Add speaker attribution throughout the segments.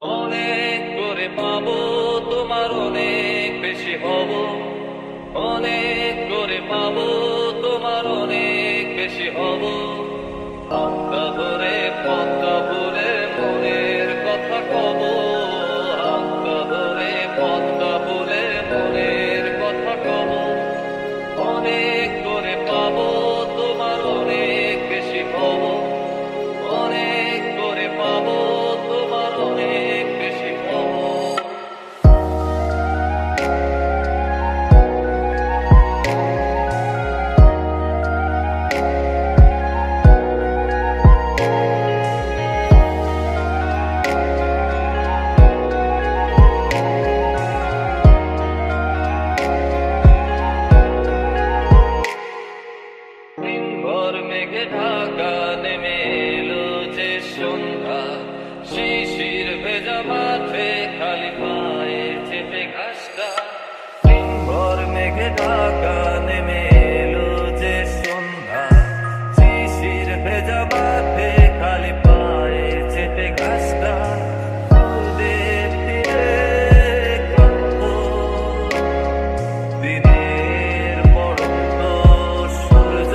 Speaker 1: অনেক করে পাবো, তোমার অনেক বেশি হব। অনেক করে পাবো, তোমার অনেক বেশি হব। হাতটা ধরে পথটা ভুলে মনের কথা কব। হাতটা ধরে পথটা ভুলে মনের কথা কব। অনেক করে পাবো, তোমার অনেক বেশি হব। অনেক করে পাবো, তোমার অনেক বেশি হব। দিনভর মেঘে ঢাকা নেমে এলো যে সন্ধ্যা, শিশির ভেজা মাঠে খালি পায়ে চেপে ঘাসটা। দিনভর মেঘে ঢাকা নেমে এলো যে সন্ধ্যা, শিশির ভেজা মাঠে খালি পায়ে চেপে ঘাসটা। নদীর তীরে ক্লান্ত দিনের পড়ন্ত সূর্য,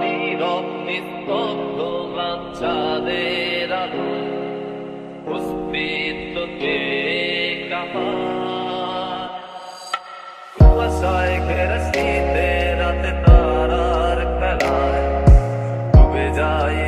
Speaker 1: নীরব নিস্তব্ধ চাঁদের আলো, অস্তিত্বকে কাঁপায়। কুয়াশায় ঘেরা শীতে রাতে তারার খেলায় ডুবে যায়